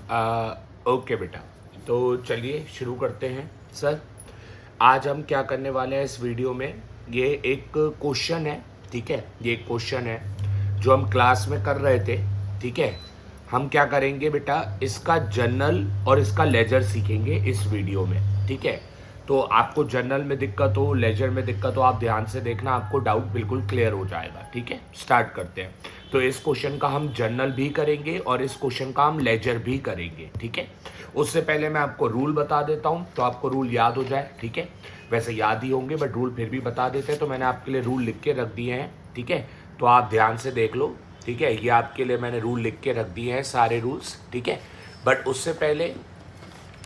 Okay बेटा, तो चलिए शुरू करते हैं। सर, आज हम क्या करने वाले हैं इस वीडियो में, ये एक क्वेश्चन है, ठीक है। ये एक क्वेश्चन है जो हम क्लास में कर रहे थे, ठीक है। हम क्या करेंगे बेटा, इसका जर्नल और इसका लेजर सीखेंगे इस वीडियो में, ठीक है। तो आपको जर्नल में दिक्कत हो, लेजर में दिक्कत हो, आप ध्यान से देखना, आपको डाउट बिल्कुल क्लियर हो जाएगा, ठीक है। स्टार्ट करते हैं। तो इस क्वेश्चन का हम जर्नल भी करेंगे और इस क्वेश्चन का हम लेजर भी करेंगे, ठीक है। उससे पहले मैं आपको रूल बता देता हूं, तो आपको रूल याद हो जाए, ठीक है। वैसे याद ही होंगे बट रूल फिर भी बता देते हैं। तो मैंने आपके लिए रूल लिख के रख दिए हैं, ठीक है। तो आप ध्यान से देख लो, ठीक है। ये आपके लिए मैंने रूल लिख के रख दिए हैं, सारे रूल्स, ठीक है। बट उससे पहले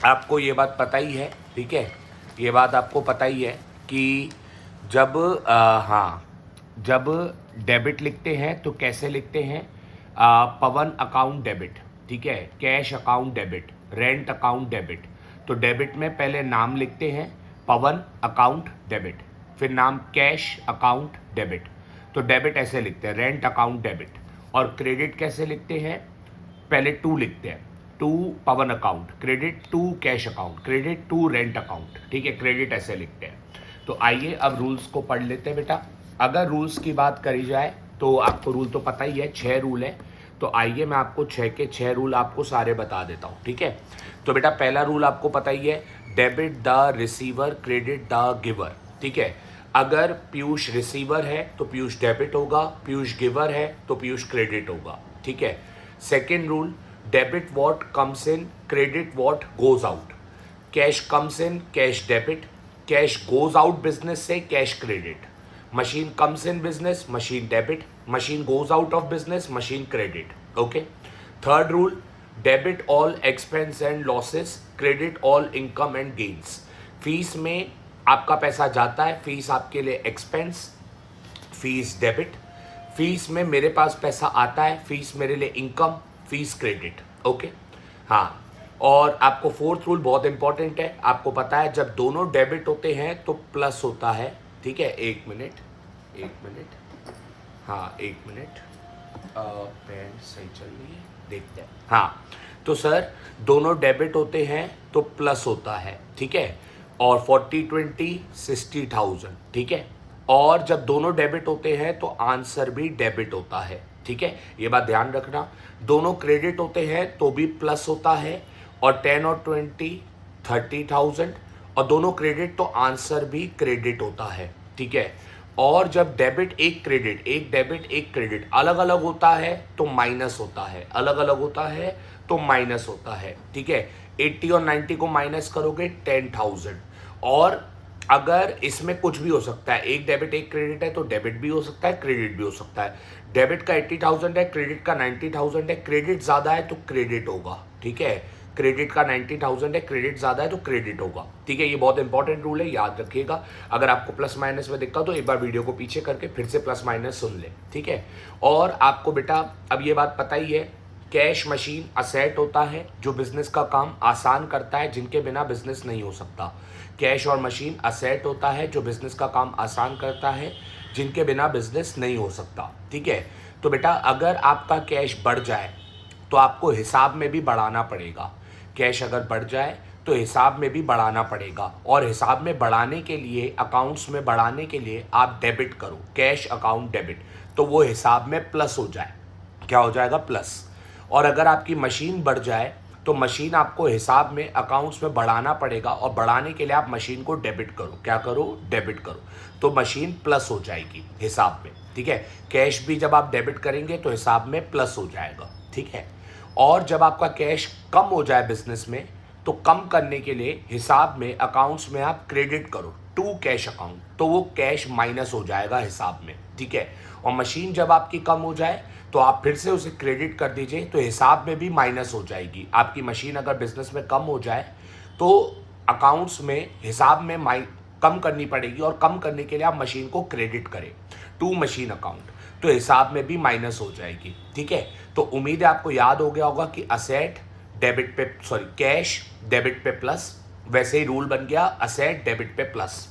आपको ये बात पता ही है, ठीक है। ये बात आपको पता ही है कि जब जब डेबिट लिखते हैं तो कैसे लिखते हैं, पवन अकाउंट डेबिट, ठीक है। Cash account debit, rent account debit. तो डेबिट में पहले नाम लिखते हैं पवन अकाउंट डेबिट, फिर नाम कैश अकाउंट डेबिट। तो डेबिट ऐसे लिखते हैं, रेंट अकाउंट डेबिट। और क्रेडिट कैसे लिखते हैं, पहले टू लिखते हैं, to Pawan account credit, to cash account credit, to rent account, ठीक है। क्रेडिट ऐसे लिखते हैं। तो आइए अब रूल्स को पढ़ लेते हैं बेटा। अगर रूल्स की बात करी जाए तो आपको रूल तो पता ही है, 6 रूल है। तो आइए मैं आपको 6 के 6 रूल आपको सारे बता देता हूँ, ठीक है। तो बेटा पहला रूल आपको पता ही है, debit the receiver credit the giver, ठीक है। अगर पीयूष रिसीवर है तो पीयूष डेबिट होगा, पीयूष गिवर है तो पीयूष क्रेडिट होगा, ठीक है। Second rule, debit what comes in credit what goes out. Cash comes in cash debit, cash goes out business से cash credit. Machine comes in business machine debit, machine goes out of business machine credit, okay. Third rule, debit all expense and losses credit all income and gains. Fees में आपका पैसा जाता है, fees आपके लिए expense, fees debit. Fees में मेरे पास पैसा आता है, फीस मेरे लिए इनकम, फीस क्रेडिट, ओके। हाँ, और आपको फोर्थ रूल बहुत इंपॉर्टेंट है, आपको पता है जब दोनों डेबिट होते हैं तो प्लस होता है, ठीक है। एक मिनट, हाँ एक मिनट, पेन सही चल रही है, देखते हैं। हाँ, तो सर दोनों डेबिट होते हैं तो प्लस होता है, ठीक है। और 40-20 60,000, ठीक है। और जब दोनों डेबिट होते हैं तो आंसर भी डेबिट होता है, ठीक है। ये बात ध्यान रखना। दोनों क्रेडिट होते हैं तो भी प्लस होता है, और 10 और 20 30,000, और दोनों क्रेडिट तो आंसर भी क्रेडिट होता है, ठीक है। और जब डेबिट एक क्रेडिट, एक डेबिट एक क्रेडिट अलग अलग होता है तो माइनस होता है, अलग अलग होता है तो माइनस होता है, ठीक है। 80 और 90 को माइनस करोगे 10,000। और अगर इसमें कुछ भी हो सकता है, एक डेबिट एक क्रेडिट है तो डेबिट भी हो सकता है, क्रेडिट भी हो सकता है। डेबिट का 80,000 है, क्रेडिट का 90,000 है, क्रेडिट ज्यादा है तो क्रेडिट होगा, ठीक है। क्रेडिट का 90,000 है, क्रेडिट ज्यादा है तो क्रेडिट होगा, ठीक है। ये बहुत इंपॉर्टेंट रूल है, याद रखिएगा। अगर आपको प्लस माइनस में दिक्कत हो, एक बार वीडियो को पीछे करके फिर से प्लस माइनस सुन ले, ठीक है। और आपको बेटा अब ये बात पता ही है, कैश मशीन असेट होता है जो बिजनेस का काम आसान करता है, जिनके बिना बिजनेस नहीं हो सकता। कैश और मशीन असेट होता है जो बिजनेस का काम आसान करता है, जिनके बिना बिजनेस नहीं हो सकता, ठीक है। तो बेटा अगर आपका कैश बढ़ जाए तो आपको हिसाब में भी बढ़ाना पड़ेगा। कैश अगर बढ़ जाए तो हिसाब में भी बढ़ाना पड़ेगा, और हिसाब में बढ़ाने के लिए, अकाउंट्स में बढ़ाने के लिए आप डेबिट करो, कैश अकाउंट डेबिट, तो वो हिसाब में प्लस हो जाए। क्या हो जाएगा? प्लस। और अगर आपकी मशीन बढ़ जाए तो मशीन आपको हिसाब में, अकाउंट्स में बढ़ाना पड़ेगा, और बढ़ाने के लिए आप मशीन को डेबिट करो। क्या करो? डेबिट करो। तो मशीन प्लस हो जाएगी हिसाब में, ठीक है। कैश भी जब आप डेबिट करेंगे तो हिसाब में प्लस हो जाएगा, ठीक है। और जब आपका कैश कम हो जाए बिजनेस में, तो कम करने के लिए हिसाब में, अकाउंट्स में आप क्रेडिट करो टू कैश अकाउंट, तो वो कैश माइनस हो जाएगा हिसाब में, ठीक है। और मशीन जब आपकी कम हो जाए तो आप फिर से उसे क्रेडिट कर दीजिए, तो हिसाब में भी माइनस हो जाएगी। आपकी मशीन अगर बिजनेस में कम हो जाए तो अकाउंट्स में, हिसाब में कम करनी पड़ेगी, और कम करने के लिए आप मशीन को क्रेडिट करें टू मशीन अकाउंट, तो हिसाब में भी माइनस हो जाएगी, ठीक है। तो उम्मीद है आपको याद हो गया होगा कि असेट डेबिट पे, सॉरी कैश डेबिट पे प्लस, वैसे ही रूल बन गया असेट डेबिट पे प्लस,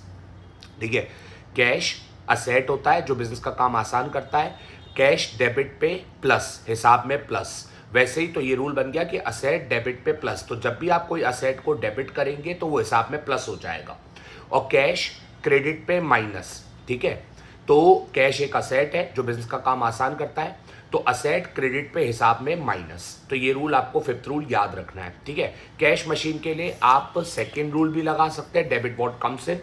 ठीक है। कैश असेट होता है जो बिजनेस का काम आसान करता है, कैश डेबिट पे प्लस, हिसाब में प्लस, वैसे ही तो ये रूल बन गया कि असेट डेबिट पे प्लस, तो जब भी आप कोई असेट को डेबिट करेंगे तो वो हिसाब में प्लस हो जाएगा, और कैश क्रेडिट पे माइनस। ठीक है, तो कैश एक असेट है जो बिजनेस का काम आसान करता है, तो असेट क्रेडिट पे हिसाब में माइनस। तो ये रूल आपको फिफ्थ रूल याद रखना है। ठीक है, कैश मशीन के लिए आप सेकेंड रूल भी लगा सकते हैं, debit what comes in,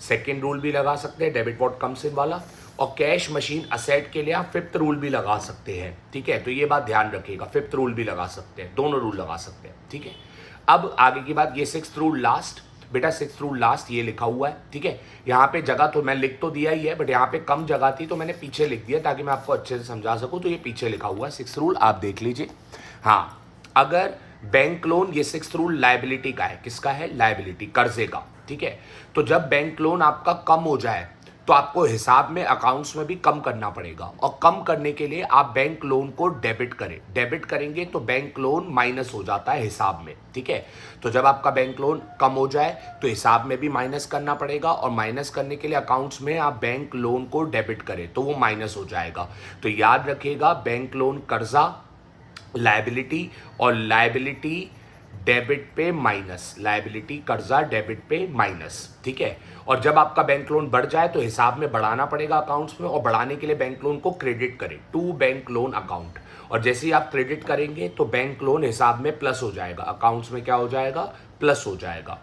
second rule भी लगा सकते हैं डेबिट व्हाट कम्स इन वाला, और कैश मशीन असेट के लिए आप फिफ्थ रूल भी लगा सकते हैं। ठीक है, तो ये बात ध्यान रखिएगा, फिफ्थ रूल भी लगा सकते हैं, दोनों रूल लगा सकते हैं। ठीक है, अब आगे की बात, ये सिक्स्थ रूल लास्ट, बेटा सिक्स्थ रूल लास्ट ये लिखा हुआ है। ठीक है, यहाँ पे जगह तो मैं लिख तो दिया ही है, बट यहाँ पे कम जगह थी तो मैंने पीछे लिख दिया ताकि मैं आपको अच्छे से समझा सकूं, तो ये पीछे लिखा हुआ है सिक्स्थ रूल, आप देख लीजिए। हाँ, अगर बैंक लोन, ये सिक्स्थ रूल लायबिलिटी का है, किसका है, लायबिलिटी, कर्जे का। ठीक है, तो जब बैंक लोन आपका कम हो जाए तो आपको हिसाब में, अकाउंट्स में भी कम करना पड़ेगा, और कम करने के लिए आप बैंक लोन को डेबिट करें, डेबिट करेंगे तो बैंक लोन माइनस हो जाता है हिसाब में। ठीक है, तो जब आपका बैंक लोन कम हो जाए तो हिसाब में भी माइनस करना पड़ेगा, और माइनस करने के लिए अकाउंट्स में आप बैंक लोन को डेबिट करें तो वो माइनस हो जाएगा। तो याद रखिएगा, बैंक लोन कर्जा लायबिलिटी, और लायबिलिटी डेबिट पे माइनस, लायबिलिटी कर्जा डेबिट पे माइनस। ठीक है, और जब आपका बैंक लोन बढ़ जाए तो हिसाब में बढ़ाना पड़ेगा अकाउंट्स में, और बढ़ाने के लिए बैंक लोन को क्रेडिट करें टू बैंक लोन अकाउंट, और जैसे ही आप क्रेडिट करेंगे तो बैंक लोन हिसाब में प्लस हो जाएगा, अकाउंट्स में क्या हो जाएगा, प्लस हो जाएगा।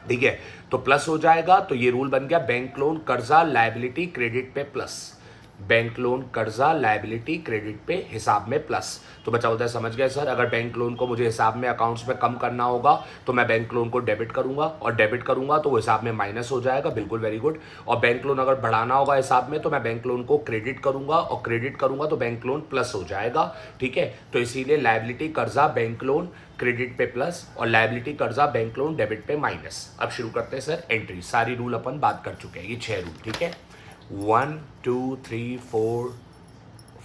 ठीक है, तो प्लस हो जाएगा, तो ये रूल बन गया, बैंक लोन कर्जा लायबिलिटी क्रेडिट पे प्लस, बैंक लोन कर्जा लायबिलिटी क्रेडिट पे हिसाब में प्लस। तो बच्चा बोलता है समझ गया सर, अगर बैंक लोन को मुझे हिसाब में अकाउंट्स में कम करना होगा तो मैं बैंक लोन को डेबिट करूंगा, और डेबिट करूंगा तो वो हिसाब में माइनस हो जाएगा, बिल्कुल वेरी गुड। और बैंक लोन अगर बढ़ाना होगा हिसाब में तो मैं बैंक लोन को क्रेडिट करूंगा, और क्रेडिट करूंगा तो बैंक लोन प्लस हो जाएगा। ठीक है, तो इसीलिए लायबिलिटी कर्जा बैंक लोन क्रेडिट पे प्लस, और लायबिलिटी कर्जा बैंक लोन डेबिट पे माइनस। अब शुरू करते हैं सर एंट्री, सारी रूल अपन बात कर चुके हैं, ये 6 रूल। ठीक है, 1 2 3 4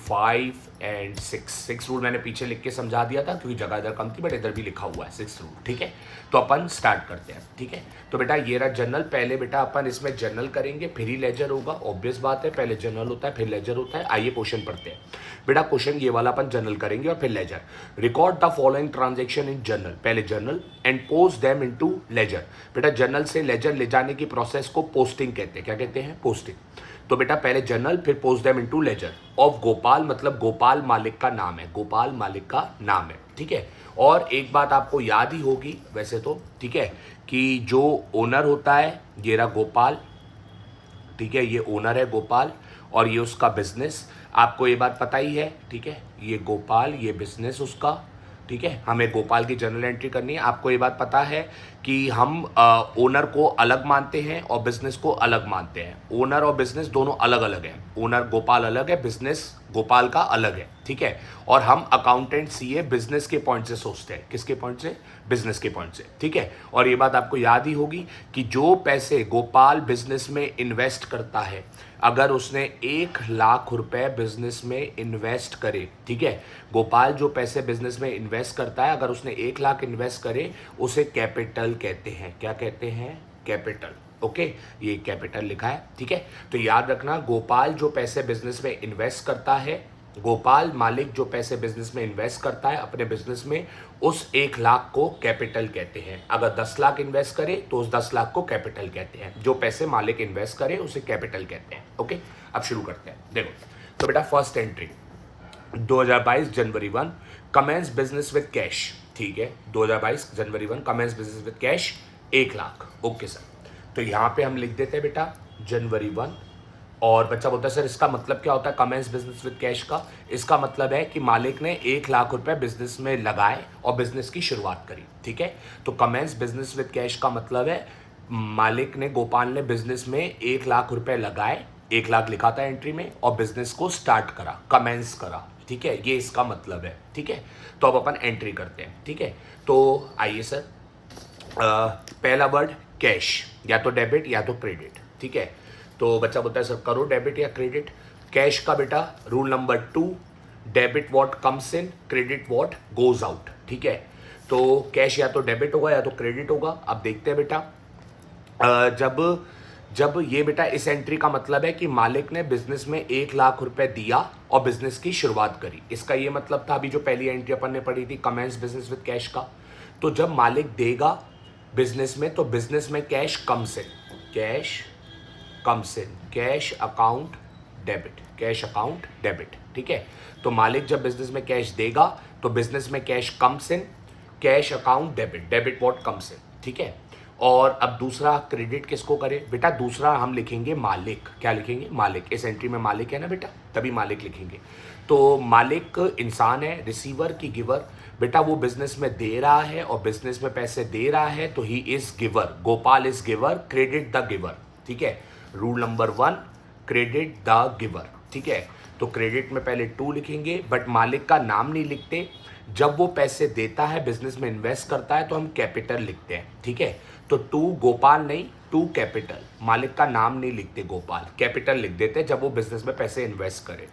5 एंड 6 रूल मैंने पीछे लिख के समझा दिया था क्योंकि जगह इधर कम थी, बट इधर भी लिखा हुआ है 6 रूल। ठीक है, तो अपन स्टार्ट करते हैं। ठीक है, तो बेटा ये रहा जनरल, पहले बेटा अपन इसमें जनरल करेंगे फिर ही लेजर होगा, ऑब्वियस बात है, पहले जनरल होता है फिर लेजर होता है। आइए क्वेश्चन पढ़ते हैं। बेटा क्वेश्चन ये वाला अपन जनरल करेंगे और फिर ledger. Record the following transaction in journal, पहले journal and post them into ledger. बेटा जनरल से लेजर ले जाने की प्रोसेस को पोस्टिंग कहते हैं, क्या कहते हैं, पोस्टिंग। तो बेटा पहले जनरल फिर post them into laser of Gopal, मतलब गोपाल मालिक का नाम है, गोपाल मालिक का नाम है। ठीक है, और एक बात आपको याद ही होगी वैसे तो, ठीक है, कि जो ओनर होता है ये रहा गोपाल। ठीक है, ये ओनर है गोपाल, और ये उसका बिजनेस, आपको ये बात पता ही है। ठीक है, ये गोपाल, ये बिजनेस उसका। ठीक है, हमें गोपाल की जनरल एंट्री करनी है। आपको ये बात पता है कि हम ओनर को अलग मानते हैं और बिजनेस को अलग मानते हैं। ओनर और बिजनेस दोनों अलग अलग हैं, ओनर गोपाल अलग है, बिजनेस गोपाल का अलग है। ठीक है, और हम अकाउंटेंट सीए बिजनेस के पॉइंट से सोचते हैं, किसके पॉइंट से, बिजनेस के पॉइंट से। ठीक है, और ये बात आपको याद ही होगी कि जो पैसे गोपाल बिजनेस में इन्वेस्ट करता है, अगर उसने 1,00,000 रुपए बिजनेस में इन्वेस्ट करे, ठीक है, गोपाल जो पैसे बिजनेस में इन्वेस्ट करता है, अगर उसने 1,00,000 इन्वेस्ट करे, उसे कैपिटल कहते हैं। क्या कहते हैं, कैपिटल। ओके, ये कैपिटल लिखा है। ठीक है, तो याद रखना, गोपाल जो पैसे बिजनेस में इन्वेस्ट करता है, गोपाल मालिक जो पैसे बिजनेस में इन्वेस्ट करता है अपने बिजनेस में, उस 1,00,000 को कैपिटल कहते हैं। अगर 10,00,000 इन्वेस्ट करे तो उस 10,00,000 को कैपिटल कहते हैं। जो पैसे मालिक इन्वेस्ट करे उसे कैपिटल कहते हैं। ओके, अब शुरू करते हैं। देखो, तो बेटा first entry 2022 January 1 commence business with cash. ठीक है, 2022 January 1 commence business with cash 1,00,000। Okay sir, तो यहाँ पे हम लिख देते हैं बेटा जनवरी 1, और बच्चा बोलता है सर इसका मतलब क्या होता है कमेंस बिजनेस विद कैश का। इसका मतलब है कि मालिक ने 1,00,000 रुपए बिजनेस में लगाए और बिजनेस की शुरुआत करी। ठीक है, तो कमेंस बिजनेस विद कैश का मतलब है मालिक ने, गोपाल ने बिजनेस में 1,00,000 रुपए लगाए, 1,00,000 लिखा था एंट्री में, और बिजनेस को स्टार्ट करा, कमेंस करा। ठीक है, ये इसका मतलब है। ठीक है, तो अब अपन एंट्री करते हैं। ठीक है, तो आइए सर, पहला वर्ड कैश, या तो डेबिट या तो क्रेडिट। ठीक है, तो बच्चा बोलता है सर करो डेबिट या क्रेडिट। कैश का बेटा rule number 2, debit what comes in, credit what goes out. ठीक है, तो कैश या तो डेबिट होगा या तो क्रेडिट होगा। अब देखते हैं बेटा, जब जब ये बेटा इस एंट्री का मतलब है कि मालिक ने बिजनेस में 1 लाख रुपए दिया और बिजनेस की शुरुआत करी। इसका ये मतलब था अभी जो पहली एंट्री अपन ने पढ़ी थी कमेंस बिजनेस विद कैश का। तो जब मालिक देगा बिजनेस में तो बिजनेस में cash comes in, cash comes in, cash account debit, cash account debit. ठीक है, तो मालिक जब बिजनेस में कैश देगा तो बिजनेस में cash comes in, cash account debit, debit what comes in. ठीक है, और अब दूसरा क्रेडिट किसको करें बेटा? दूसरा हम लिखेंगे मालिक। क्या लिखेंगे? मालिक। इस एंट्री में मालिक है ना बेटा, तभी मालिक लिखेंगे। तो मालिक इंसान है, रिसीवर की गिवर। बेटा वो बिजनेस में दे रहा है और बिजनेस में पैसे दे रहा है तो he is giver, Gopal is giver, credit the giver. ठीक है, rule number 1, credit the giver. ठीक है, तो क्रेडिट में पहले 2 लिखेंगे, बट मालिक का नाम नहीं लिखते। जब वो पैसे देता है, बिजनेस में इन्वेस्ट करता है तो हम कैपिटल लिखते हैं। ठीक है, तो 2 गोपाल नहीं, 2 कैपिटल। मालिक का नाम नहीं लिखते गोपाल, कैपिटल लिख देते जब वो बिजनेस में पैसे इन्वेस्ट करे।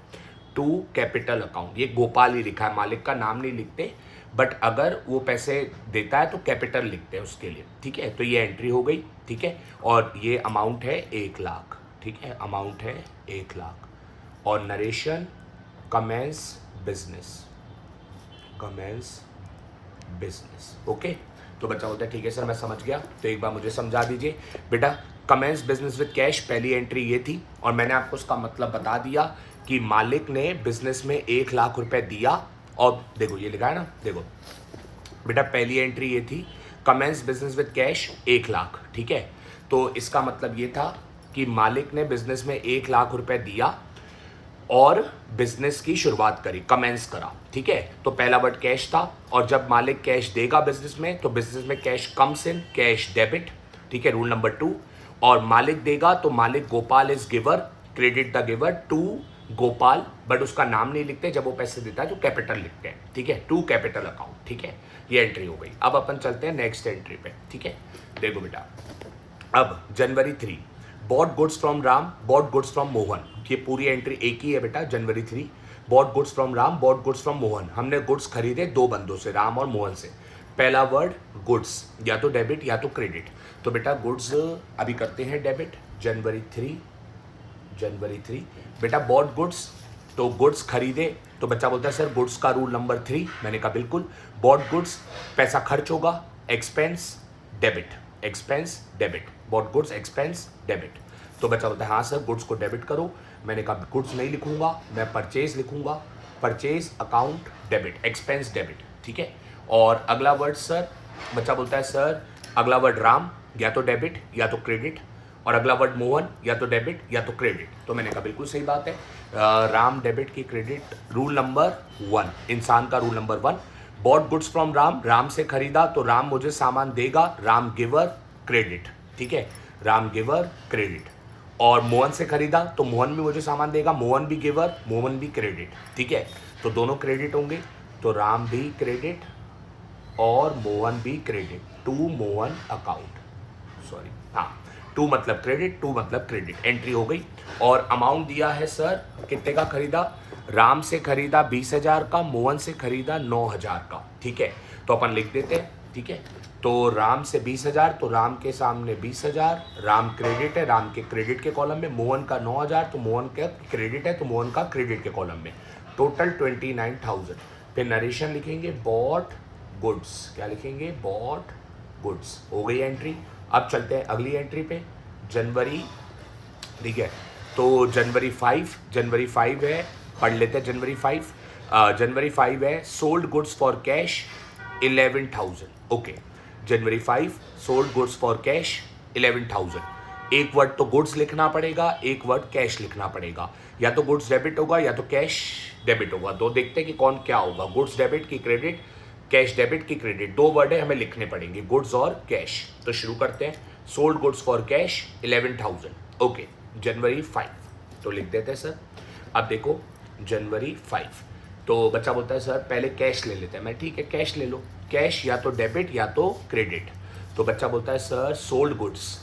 2 कैपिटल अकाउंट, ये गोपाल ही लिखा है, मालिक का नाम नहीं लिखते, बट अगर वो पैसे देता है तो कैपिटल लिखते हैं उसके लिए। ठीक है, तो ये एंट्री हो गई। ठीक है, और ये अमाउंट है 1 लाख। ठीक है, अमाउंट है 1 लाख। और narration commence business, commence business. Okay, तो बच्चा बोलता है ठीक है सर मैं समझ गया। तो एक बार मुझे समझा दीजिए बेटा, कमेंस बिजनेस विद कैश पहली एंट्री ये थी और मैंने आपको उसका मतलब बता दिया कि मालिक ने बिजनेस में 1 लाख रुपए दिया। और देखो ये लिखा है ना, देखो बेटा पहली एंट्री ये थी commence business with cash 1 lakh. ठीक है, तो इसका मतलब ये था कि मालिक ने बिजनेस में 1 लाख रुपए दिया और बिजनेस की शुरुआत करी, कमेंस करा। ठीक है, तो पहला वर्ड कैश था और जब मालिक कैश देगा बिजनेस में तो बिजनेस में cash comes in, cash debit. ठीक है, रूल नंबर 2। और मालिक देगा तो मालिक Gopal is giver, credit the giver, 2 Gopal, but उसका नाम नहीं लिखते, जब वो पैसे देता है तो कैपिटल लिखते हैं। ठीक है, 2 कैपिटल अकाउंट। ठीक है, ये एंट्री हो गई। अब अपन चलते हैं नेक्स्ट एंट्री पे। ठीक है, देखो बेटा, अब जनवरी 3 bought goods from Ram, bought goods from Mohan. ये पूरी एंट्री एक ही है बेटा, जनवरी 3 bought goods from Ram, bought goods from Mohan. हमने गुड्स खरीदे 2 बंदों से, राम और मोहन से। पहला वर्ड गुड्स, या तो डेबिट या तो क्रेडिट। तो बेटा गुड्स अभी करते हैं डेबिट, जनवरी 3 बेटा बॉट गुड्स, तो गुड्स खरीदे तो बच्चा बोलता है सर गुड्स का रूल नंबर 3। मैंने कहा बिल्कुल, बॉट गुड्स पैसा खर्च होगा, expense debit, expense debit, bought goods expense debit. तो बच्चा बोलता है हाँ सर गुड्स को डेबिट करो। मैंने कहा गुड्स नहीं लिखूंगा, मैं परचेज लिखूंगा, purchase account debit, expense debit. ठीक है, और अगला वर्ड सर, बच्चा बोलता है सर अगला वर्ड राम, या तो डेबिट या तो क्रेडिट, और अगला वर्ड मोहन, या तो डेबिट या तो क्रेडिट। तो मैंने कहा बिल्कुल सही बात है, राम डेबिट की क्रेडिट, रूल नंबर 1, इंसान का rule number 1। Bought goods from Ram, Ram से खरीदा तो राम मुझे सामान देगा, राम गिवर क्रेडिट। ठीक है, राम गिवर क्रेडिट। और मोहन से खरीदा तो मोहन भी मुझे सामान देगा, मोहन भी गिवर, मोहन भी क्रेडिट। ठीक है, तो दोनों क्रेडिट होंगे, तो राम भी क्रेडिट और मोहन भी क्रेडिट, 2 मोहन अकाउंट, सॉरी हाँ 2 मतलब क्रेडिट, 2 मतलब क्रेडिट। एंट्री हो गई। और अमाउंट दिया है सर कितने का खरीदा, राम से खरीदा 20,000 का, मोहन से खरीदा 9,000 का। ठीक है, तो अपन लिख देते हैं। ठीक है, तो राम से 20,000, तो राम के सामने 20,000, राम क्रेडिट है, राम के क्रेडिट के कॉलम में, मोहन का 9,000 तो मोहन का क्रेडिट है तो मोहन का क्रेडिट के कॉलम में, टोटल 29,000। फिर नरेशन लिखेंगे बॉट गुड्स, क्या लिखेंगे, बॉट गुड्स। हो गई एंट्री। अब चलते हैं अगली एंट्री पे, जनवरी। ठीक है, तो जनवरी 5 है, पढ़ लेते हैं जनवरी 5। जनवरी 5 है sold goods for cash 11,000। Okay, जनवरी 5 सोल्ड गुड्स फॉर कैश 11,000। एक वर्ड तो गुड्स लिखना पड़ेगा, एक वर्ड कैश लिखना पड़ेगा, या तो गुड्स डेबिट होगा या तो कैश डेबिट होगा। तो देखते हैं कि कौन क्या होगा, गुड्स डेबिट की क्रेडिट, कैश डेबिट की क्रेडिट। 2 वर्ड है, हमें लिखने पड़ेंगे, गुड्स और कैश। तो शुरू करते हैं, sold goods for cash 11,000। Okay, जनवरी 5 तो लिख देते हैं सर। अब देखो जनवरी 5, तो बच्चा बोलता है सर पहले कैश ले लेते हैं। मैं ठीक है कैश ले लो, कैश या तो डेबिट या तो क्रेडिट। तो बच्चा बोलता है सर सोल्ड गुड्स,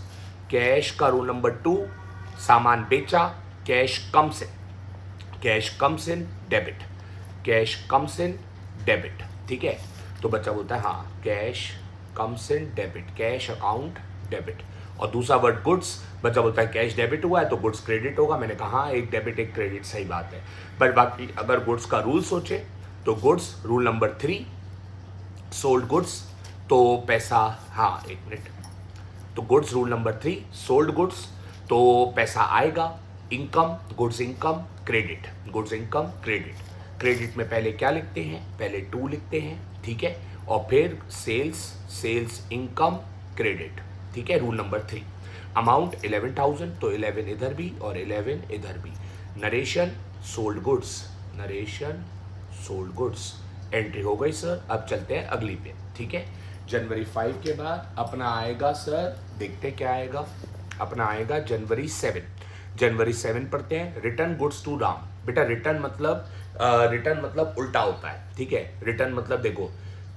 कैश का रूल नंबर 2, सामान बेचा, cash comes in, cash comes in debit, cash comes in debit. ठीक है, तो बच्चा बोलता है हाँ cash comes in debit, cash account debit. और दूसरा वर्ड गुड्स, बच्चा बोलता है कैश डेबिट हुआ है तो गुड्स क्रेडिट होगा। मैंने कहा हाँ, एक डेबिट एक क्रेडिट, सही बात है। बट बाकी अगर गुड्स का रूल सोचे तो goods rule number 3, sold goods तो पैसा, हाँ एक मिनट, तो goods rule number 3, sold goods तो पैसा आएगा, income, goods income, credit, goods income credit. Credit में पहले क्या लिखते हैं, पहले 2 लिखते हैं, ठीक है, और फिर सेल्स, सेल्स इनकम क्रेडिट, ठीक है, रूल नंबर 3। अमाउंट 11,000 तो 11 इधर भी और 11 इधर भी। Narration sold goods, narration sold goods, entry हो गई सर। अब चलते हैं अगली पे, ठीक है। जनवरी 5 के बाद अपना आएगा सर, देखते क्या आएगा, अपना आएगा जनवरी 7। जनवरी 7 पढ़ते हैं, रिटर्न गुड्स टू राम। बेटा रिटर्न मतलब उल्टा होता है, ठीक है। रिटर्न मतलब देखो,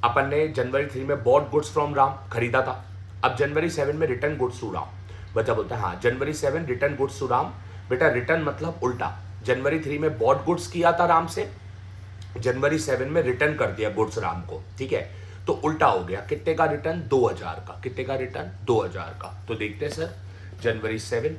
अपन ने जनवरी 3 में बॉट गुड्स फ्रॉम राम, खरीदा था। अब जनवरी 7 में रिटर्न गुड्स टू राम। बच्चा बोलता है हाँ, जनवरी 7 रिटर्न गुड्स टू राम। बेटा रिटर्न मतलब उल्टा, जनवरी 3 में बॉट गुड्स किया था राम से, जनवरी 7 में रिटर्न कर दिया गुड्स राम को, ठीक है, तो उल्टा हो गया। कितने का रिटर्न, 2000 का। कितने का रिटर्न, 2000 का। तो देखते हैं सर, जनवरी 7,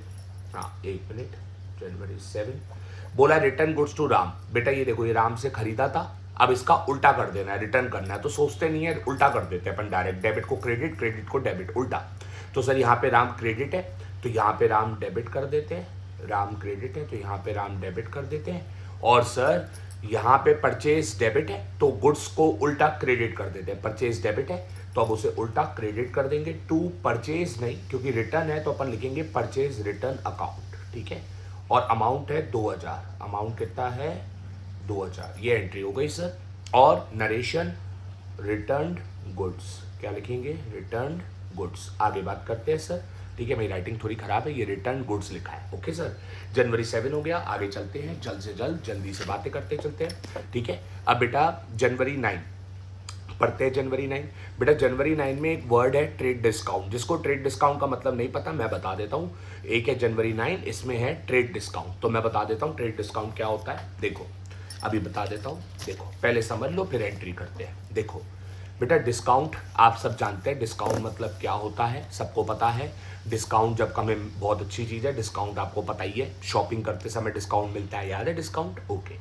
हाँ एक मिनट, जनवरी 7 बोला रिटर्न गुड्स टू राम। बेटा ये देखो, ये राम से खरीदा था, अब इसका उल्टा कर देना है, रिटर्न करना है। तो सोचते नहीं है, उल्टा कर देते हैं अपन डायरेक्ट, डेबिट को क्रेडिट, क्रेडिट को डेबिट, उल्टा। तो सर यहाँ पे राम क्रेडिट है तो यहाँ पे राम डेबिट कर देते हैं, राम क्रेडिट है तो यहाँ पे राम डेबिट कर देते हैं। और सर यहाँ पे परचेज डेबिट है तो गुड्स को उल्टा क्रेडिट कर देते हैं। परचेज डेबिट है तो अब उसे उल्टा क्रेडिट कर देंगे, टू परचेज नहीं, क्योंकि रिटर्न है तो अपन लिखेंगे परचेज रिटर्न अकाउंट, ठीक है। और अमाउंट है 2000, अमाउंट कितना है 2000, ये एंट्री हो गई सर। और नरेशन रिटर्न गुड्स, क्या लिखेंगे, रिटर्न गुड्स। आगे बात करते हैं सर, ठीक है, मेरी राइटिंग थोड़ी खराब है, ये रिटर्न गुड्स लिखा है, ओके सर। जनवरी 7 हो गया, आगे चलते हैं, जल्द से जल्द जल्दी से बातें करते चलते हैं, ठीक है। अब बेटा जनवरी 9 पढ़ते हैं, जनवरी 9। बेटा जनवरी 9 में एक वर्ड है ट्रेड डिस्काउंट, जिसको ट्रेड डिस्काउंट का मतलब नहीं पता मैं बता देता हूँ। एक है जनवरी 9, इसमें है ट्रेड डिस्काउंट, तो मैं बता देता हूँ ट्रेड डिस्काउंट क्या होता है। देखो अभी बता देता हूँ, देखो पहले समझ लो फिर एंट्री करते हैं। देखो बेटा डिस्काउंट आप सब जानते हैं, डिस्काउंट मतलब क्या होता है, सबको पता है। डिस्काउंट जब कम, बहुत अच्छी चीज़ है डिस्काउंट, आपको पता ही है, शॉपिंग करते समय डिस्काउंट मिलता है, याद है डिस्काउंट, ओके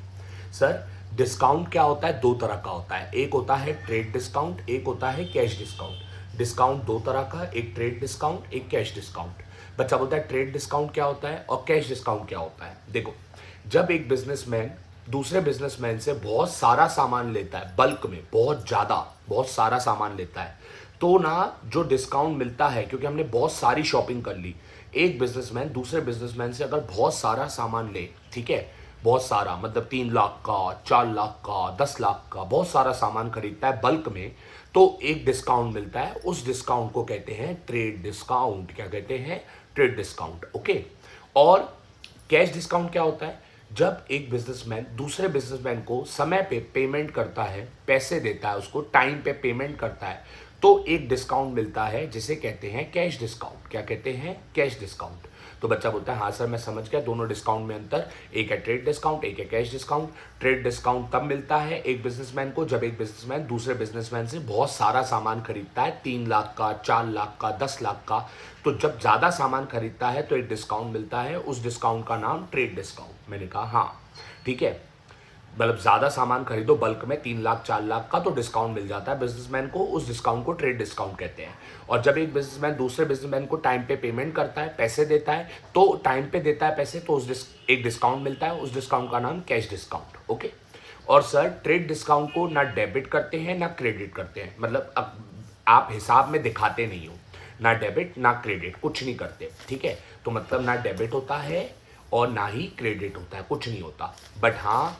सर। डिस्काउंट क्या होता है, 2 तरह का होता है, एक होता है ट्रेड डिस्काउंट, एक होता है कैश डिस्काउंट। डिस्काउंट 2 तरह का, एक ट्रेड डिस्काउंट, एक कैश डिस्काउंट। बच्चा बोलता है ट्रेड डिस्काउंट क्या होता है और कैश डिस्काउंट क्या होता है। देखो जब एक बिजनेसमैन दूसरे बिजनेसमैन से बहुत सारा सामान लेता है, बल्क में बहुत ज़्यादा, बहुत सारा सामान लेता है, तो ना जो डिस्काउंट मिलता है, क्योंकि हमने बहुत सारी शॉपिंग कर ली, एक बिजनेसमैन दूसरे बिजनेसमैन से अगर बहुत सारा सामान ले, ठीक है, बहुत सारा मतलब 3 लाख का, 4 लाख का, 10 लाख का, बहुत सारा सामान खरीदता है बल्क में, तो एक डिस्काउंट मिलता है, उस डिस्काउंट को कहते हैं ट्रेड डिस्काउंट। क्या कहते हैं, ट्रेड डिस्काउंट, ओके। और कैश डिस्काउंट क्या होता है, जब एक बिजनेसमैन दूसरे बिजनेसमैन को समय पे पेमेंट करता है, पैसे देता है, उसको टाइम पे पेमेंट करता है, तो एक डिस्काउंट मिलता है जिसे कहते हैं कैश डिस्काउंट। क्या कहते हैं, कैश डिस्काउंट। तो बच्चा बोलता है हाँ सर मैं समझ गया, दोनों डिस्काउंट में अंतर, एक है ट्रेड डिस्काउंट, एक है कैश डिस्काउंट। ट्रेड डिस्काउंट तब मिलता है एक बिजनेसमैन को जब एक बिजनेसमैन दूसरे बिजनेसमैन से बहुत सारा सामान खरीदता है, 3 लाख का, 4 लाख का, 10 लाख का। तो जब ज़्यादा सामान खरीदता है तो एक डिस्काउंट मिलता है, उस डिस्काउंट का नाम ट्रेड डिस्काउंट। मैंने कहा हाँ ठीक है, मतलब ज़्यादा सामान खरीदो बल्क में, 3 लाख 4 लाख का, तो डिस्काउंट मिल जाता है बिजनेसमैन को, उस डिस्काउंट को ट्रेड डिस्काउंट कहते हैं। और जब एक बिजनेसमैन दूसरे बिजनेसमैन को टाइम पे पेमेंट करता है, पैसे देता है, तो टाइम पे देता है पैसे, तो एक डिस्काउंट मिलता है, उस डिस्काउंट का नाम कैश डिस्काउंट, ओके। और सर ट्रेड डिस्काउंट को ना डेबिट करते हैं ना क्रेडिट करते हैं, मतलब अब आप हिसाब में दिखाते नहीं हो, ना डेबिट ना क्रेडिट, कुछ नहीं करते, ठीक है। तो मतलब ना डेबिट होता है और ना ही क्रेडिट होता है, कुछ नहीं होता। बट हाँ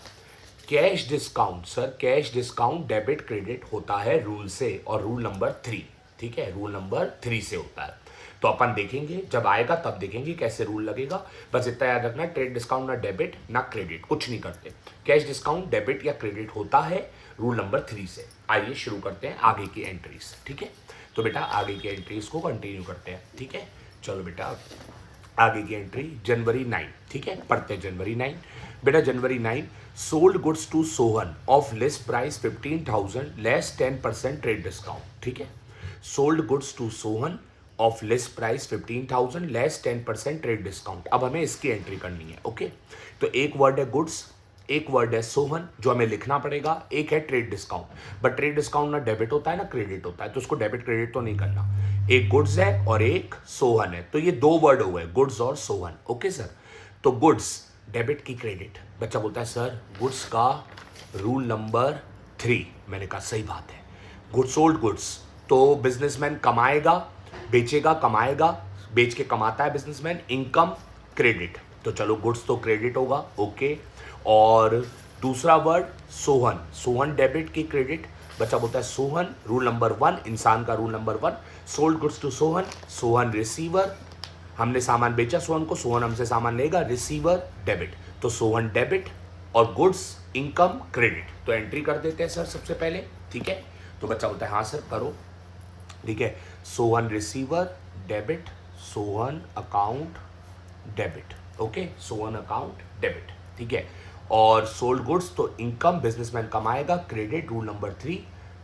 cash discount, sir cash discount debit credit होता है रूल से, और रूल नंबर 3, ठीक है, रूल नंबर 3 से होता है। तो अपन देखेंगे जब आएगा तब देखेंगे कैसे रूल लगेगा। बस इतना याद रखना, ट्रेड डिस्काउंट ना डेबिट ना क्रेडिट, कुछ नहीं करते। कैश डिस्काउंट डेबिट या क्रेडिट होता है रूल नंबर 3 से। आइए शुरू करते हैं आगे की एंट्रीज, ठीक है। तो बेटा आगे की एंट्रीज को कंटिन्यू करते हैं, ठीक है। चलो बेटा आगे की एंट्री जनवरी 9, ठीक है, पढ़ते हैं जनवरी 9। बेटा January 9 sold goods to Sohan off list price 15,000 less 10% trade discount, ठीक है। Sold goods to Sohan off list price 15,000 less 10% trade discount. अब हमें इसकी एंट्री करनी है। ओके, तो एक वर्ड है गुड्स, एक वर्ड है सोहन जो हमें लिखना पड़ेगा, एक है trade discount. But trade discount ना डेबिट होता है ना क्रेडिट होता है, तो उसको डेबिट क्रेडिट तो नहीं करना। एक गुड्स है और एक सोहन है, तो ये दो वर्ड हुए गुड्स और सोहन। ओके सर, तो गुड्स डेबिट की क्रेडिट। बच्चा बोलता है सर गुड्स का रूल नंबर 3। मैंने कहा सही बात है, गुड्स सोल्ड गुड्स, तो बिजनेसमैन कमाएगा, बेचेगा, कमाएगा, बेच के कमाता है बिजनेसमैन, इनकम क्रेडिट, तो चलो गुड्स तो क्रेडिट होगा। ओके, और दूसरा वर्ड सोहन, सोहन डेबिट की क्रेडिट। बच्चा बोलता है सोहन रूल नंबर 1, इंसान का rule number 1, sold goods to Sohan, Sohan receiver, हमने सामान बेचा सोहन को, सोहन हमसे सामान लेगा, रिसीवर डेबिट, तो सोहन डेबिट और गुड्स इनकम क्रेडिट। तो एंट्री कर देते हैं सर सबसे पहले, ठीक है। तो बच्चा बोलता है हाँ सर करो, ठीक है। Sohan receiver debit, Sohan account debit, okay, Sohan account debit, ठीक है। और सोल्ड गुड्स तो इनकम बिजनेसमैन कमाएगा, credit rule number 3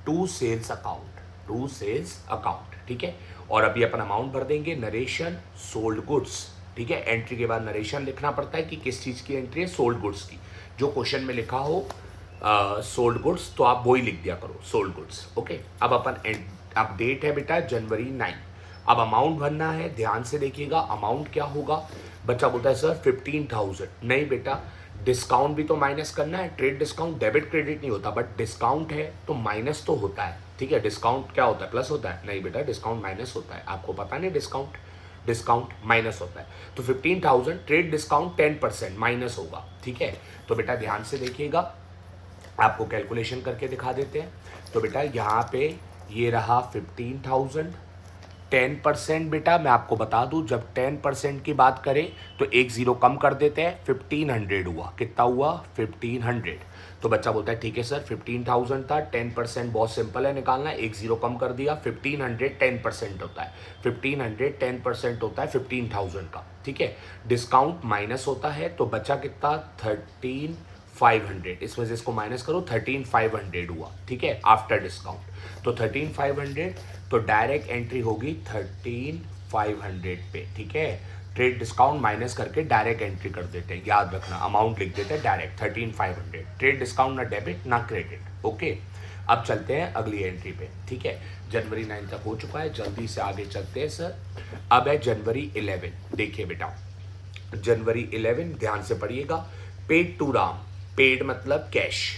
to sales account, to sales account, ठीक है। और अभी अपन अमाउंट भर देंगे, नरेशन सोल्ड गुड्स, ठीक है। एंट्री के बाद नरेशन लिखना पड़ता है कि किस चीज़ की एंट्री है, सोल्ड गुड्स की। जो क्वेश्चन में लिखा हो सोल्ड गुड्स तो आप वही लिख दिया करो, सोल्ड गुड्स। ओके, अब अपन अब डेट है बेटा जनवरी 9। अब अमाउंट भरना है, ध्यान से देखिएगा अमाउंट क्या होगा। बच्चा बोलता है सर 15,000। नहीं बेटा, डिस्काउंट भी तो माइनस करना है। ट्रेड डिस्काउंट डेबिट क्रेडिट नहीं होता, बट डिस्काउंट है तो माइनस तो होता है, ठीक है। डिस्काउंट क्या होता है, प्लस होता है? नहीं बेटा, डिस्काउंट माइनस होता है, आपको पता नहीं डिस्काउंट माइनस होता है। तो 15,000 ट्रेड डिस्काउंट 10% माइनस होगा, ठीक है। तो बेटा ध्यान से देखिएगा, आपको कैलकुलेशन करके दिखा देते हैं। तो बेटा यहाँ पे ये रहा 15,000, 10% बेटा मैं आपको बता दूं, जब 10% की बात करें तो एक जीरो कम कर देते हैं, 1500 हुआ। कितना हुआ? 1500। तो बच्चा बोलता है ठीक है सर 15,000 था, 10% बहुत सिंपल है निकालना, एक जीरो कम कर दिया, 1500 10% होता है, 1500 10% होता है 15,000 का, ठीक है। डिस्काउंट माइनस होता है, तो बचा कितना? 13,500। इसमें से इसको माइनस करो, 13,500 हुआ, ठीक है, आफ्टर डिस्काउंट। तो 13,500, तो डायरेक्ट एंट्री होगी 13,500 पे, ठीक है। ट्रेड डिस्काउंट माइनस करके डायरेक्ट एंट्री कर देते हैं, याद रखना, अमाउंट लिख देते हैं डायरेक्ट 13,500। ट्रेड डिस्काउंट ना डेबिट ना क्रेडिट, ओके। अब चलते हैं अगली एंट्री पे, ठीक है। जनवरी 9 तक हो चुका है, जल्दी से आगे चलते हैं सर। अब है जनवरी 11। देखिए बेटा जनवरी 11 ध्यान से पढ़िएगा। पेड टू राम, पेड मतलब cash,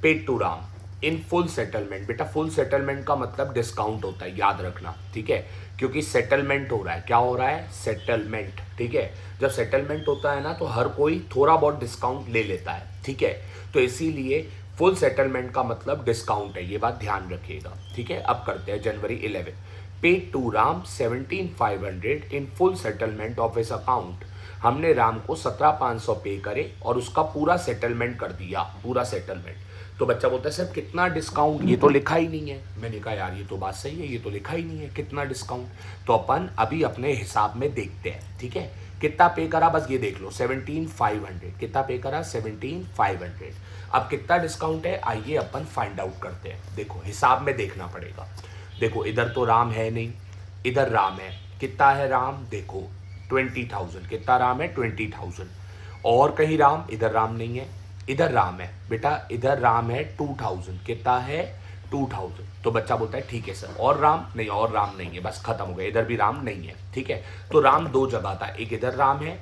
paid to Ram in full settlement. बेटा फुल सेटलमेंट का मतलब डिस्काउंट होता है, याद रखना, ठीक है, क्योंकि सेटलमेंट हो रहा है। क्या हो रहा है? सेटलमेंट, ठीक है। जब सेटलमेंट होता है ना तो हर कोई थोड़ा बहुत डिस्काउंट ले लेता है, ठीक है। तो इसीलिए फुल सेटलमेंट का मतलब डिस्काउंट है, ये बात ध्यान रखिएगा, ठीक है। अब करते हैं जनवरी 11। Paid to Ram 17,500 in full settlement of his account. हमने राम को 17,500 पे करे और उसका पूरा सेटलमेंट कर दिया, पूरा सेटलमेंट। तो बच्चा बोलता है सर कितना डिस्काउंट, ये तो लिखा ही नहीं है। मैंने कहा यार ये तो बात सही है, ये तो लिखा ही नहीं है कितना डिस्काउंट। तो अपन अभी अपने हिसाब में देखते हैं, ठीक है। कितना पे करा बस ये देख लो, 17,500। कितना पे करा? 17,500। अब कितना डिस्काउंट है, आइए अपन फाइंड आउट करते हैं। देखो हिसाब में देखना पड़ेगा। देखो इधर तो राम है नहीं, इधर राम है। कितना है राम? देखो 20,000। कितना राम है? 20,000। और कहीं राम? इधर राम नहीं है, इधर राम है बेटा, इधर राम है 2,000। कितना है? 2,000। तो बच्चा बोलता है ठीक है सर, और राम? नहीं, और राम नहीं है, बस खत्म हो गया, इधर भी राम नहीं है, ठीक है। तो राम दो जगह था, एक इधर राम है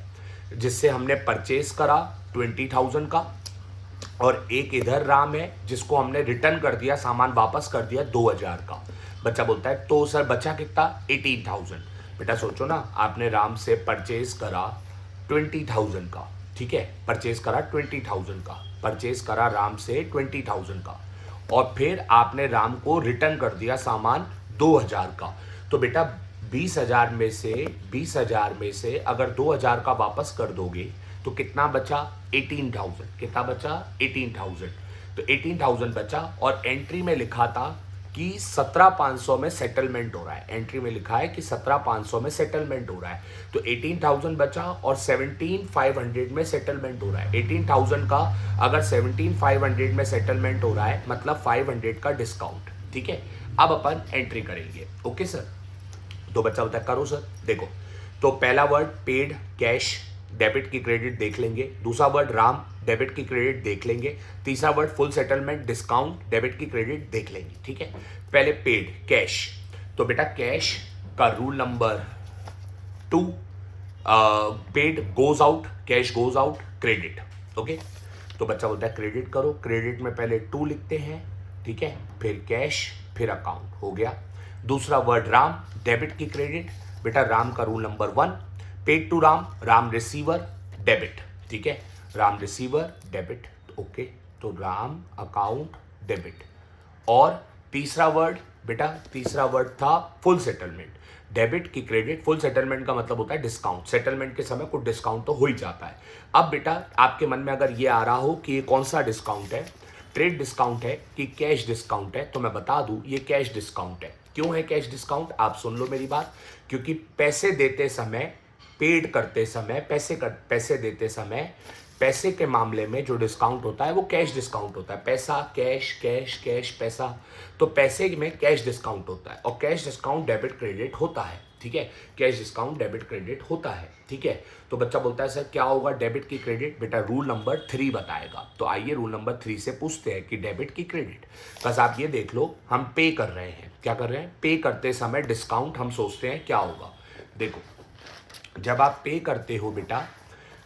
जिससे हमने परचेज करा 20,000 का, और एक इधर राम है जिसको हमने रिटर्न कर दिया, सामान वापस कर दिया 2,000 का। बच्चा बोलता है तो सर बचा कितना? 18,000। बेटा सोचो ना, आपने राम से परचेज करा 20,000 का, ठीक है, परचेज करा 20,000 का, परचेज करा राम से 20,000 का, और फिर आपने राम को रिटर्न कर दिया सामान 2,000 का। तो बेटा 20,000 में से अगर 2,000 का वापस कर दोगे तो कितना बचा? 18,000। कितना बचा? 18,000। तो 18,000 बचा, और एंट्री में लिखा था कि 17,500 में सेटलमेंट हो रहा है। एंट्री में लिखा है कि 17,500 में सेटलमेंट हो रहा है। तो 18,000 बचा और 17,500 में सेटलमेंट हो रहा है। 18,000 का अगर 17,500 में सेटलमेंट हो रहा है मतलब 500 का डिस्काउंट, ठीक है। अब अपन एंट्री करेंगे, ओके सर। तो बच्चा बोलता है करो सर। देखो, तो पहला वर्ड पेड कैश, डेबिट की क्रेडिट देख लेंगे। दूसरा वर्ड राम, डेबिट की क्रेडिट देख लेंगे। तीसरा word full settlement discount, debit की क्रेडिट देख लेंगे। ठीक है, पहले पेड कैश, तो बेटा कैश का rule number 2, paid goes out, cash goes out, credit. Okay, तो बच्चा बोलता है क्रेडिट करो। क्रेडिट में पहले 2 लिखते हैं, ठीक है, फिर कैश, फिर अकाउंट, हो गया। दूसरा वर्ड राम, डेबिट की क्रेडिट, बेटा राम का rule number 1, paid to Ram, Ram receiver, debit. ठीक है, राम रिसीवर, डेबिट। ओके, तो राम अकाउंट, डेबिट। और तीसरा वर्ड, बेटा तीसरा वर्ड था फुल सेटलमेंट, डेबिट की क्रेडिट। फुल सेटलमेंट का मतलब होता है डिस्काउंट, सेटलमेंट के समय कुछ डिस्काउंट तो हो ही जाता है। अब बेटा आपके मन में अगर ये आ रहा हो कि ये कौन सा डिस्काउंट है, ट्रेड डिस्काउंट है कि कैश डिस्काउंट है, तो मैं बता दूं ये कैश डिस्काउंट है। क्यों है कैश डिस्काउंट, आप सुन लो मेरी बात। क्योंकि पैसे देते समय, पेड करते समय, पैसे देते समय, पैसे के मामले में जो डिस्काउंट होता है वो कैश डिस्काउंट होता है। पैसा, कैश, कैश, कैश, पैसा, तो पैसे में कैश डिस्काउंट होता है। और कैश डिस्काउंट डेबिट क्रेडिट होता है। ठीक है, कैश डिस्काउंट डेबिट क्रेडिट होता है। ठीक है, तो बच्चा बोलता है सर क्या होगा डेबिट की क्रेडिट, बेटा रूल नंबर 3 बताएगा। तो आइए रूल नंबर 3 से पूछते हैं कि डेबिट की क्रेडिट। बस आप ये देख लो, हम पे कर रहे हैं, क्या कर रहे हैं, पे करते समय डिस्काउंट हम सोचते हैं क्या होगा। देखो, जब आप पे करते हो बेटा,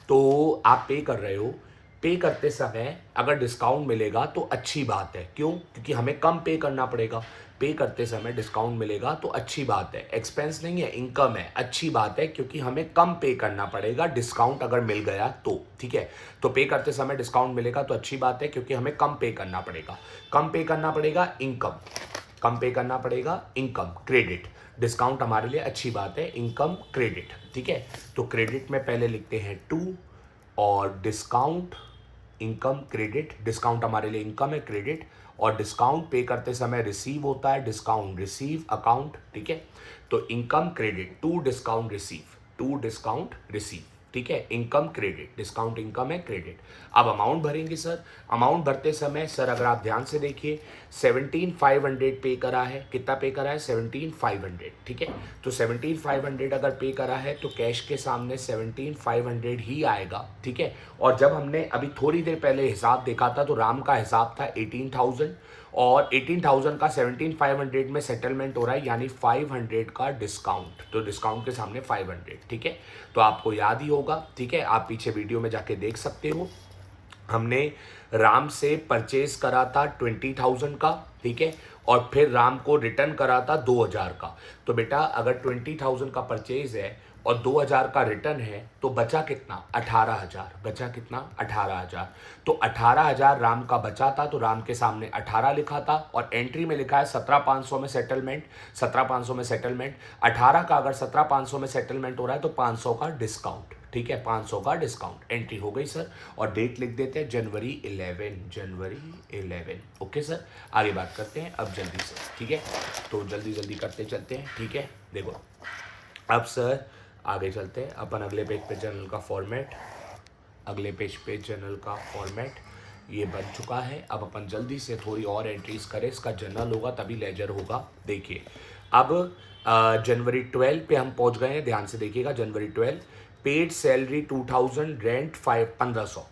तो आप पे कर रहे हो, पे करते समय अगर डिस्काउंट मिलेगा तो अच्छी बात है। क्यों, क्योंकि हमें कम पे करना पड़ेगा। पे करते समय डिस्काउंट मिलेगा तो अच्छी बात है, एक्सपेंस नहीं है, इनकम है, अच्छी बात है, क्योंकि हमें कम पे करना पड़ेगा डिस्काउंट अगर मिल गया तो। ठीक है, तो पे करते समय डिस्काउंट मिलेगा तो अच्छी बात है, क्योंकि हमें कम पे करना पड़ेगा। कम पे करना पड़ेगा इनकम, कम पे करना पड़ेगा इनकम, क्रेडिट। डिस्काउंट हमारे लिए अच्छी बात है, इनकम, क्रेडिट। ठीक है, तो क्रेडिट में पहले लिखते हैं 2 और डिस्काउंट, इनकम, क्रेडिट। डिस्काउंट हमारे लिए इनकम है, क्रेडिट। और डिस्काउंट पे करते समय रिसीव होता है, डिस्काउंट रिसीव, अकाउंट। ठीक है, तो income, credit, 2 discount receive, 2 discount receive. ठीक है, इनकम, क्रेडिट, डिस्काउंट इनकम है, क्रेडिट। अब अमाउंट भरेंगे सर। अमाउंट भरते समय सर अगर आप ध्यान से देखिए 17,500 पे करा है। कितना पे करा है, 17,500। ठीक है, तो 17,500 अगर पे करा है तो कैश के सामने 17,500 ही आएगा। ठीक है, और जब हमने अभी थोड़ी देर पहले हिसाब देखा था तो राम का हिसाब था 18,000 और 18,000 का 17,500 में सेटलमेंट हो रहा है, यानी 500 का डिस्काउंट। तो डिस्काउंट के सामने 500। ठीक है, तो आपको याद ही होगा। ठीक है, आप पीछे वीडियो में जाके देख सकते हो, हमने राम से परचेज करा था 20,000 का। ठीक है, और फिर राम को रिटर्न करा था 2,000 का। तो बेटा अगर 20,000 का परचेज है और 2,000 का रिटर्न है तो बचा कितना, 18,000। बचा कितना, 18,000। तो 18,000 राम का बचा था, तो राम के सामने 18 लिखा था और एंट्री में लिखा है 17,500 में सेटलमेंट, 17,500 में सेटलमेंट। 18 का अगर 17,500 में सेटलमेंट हो रहा है तो 500 का डिस्काउंट। ठीक है, 500 का डिस्काउंट, एंट्री हो गई सर। और डेट लिख देते हैं जनवरी 11, जनवरी 11। ओके सर, आगे बात करते हैं अब जल्दी से। ठीक है, तो जल्दी जल्दी करते चलते हैं। ठीक है, देखो अब सर आगे चलते हैं अपन अगले पेज पे। जर्नल का फॉर्मेट, अगले पेज पे जर्नल का फॉर्मेट ये बन चुका है। अब अपन जल्दी से थोड़ी और एंट्रीज करें, इसका जर्नल होगा तभी लेजर होगा। देखिए अब जनवरी 12 पे हम पहुंच गए हैं, ध्यान से देखिएगा। जनवरी 12, paid salary 2,000, rent 1500।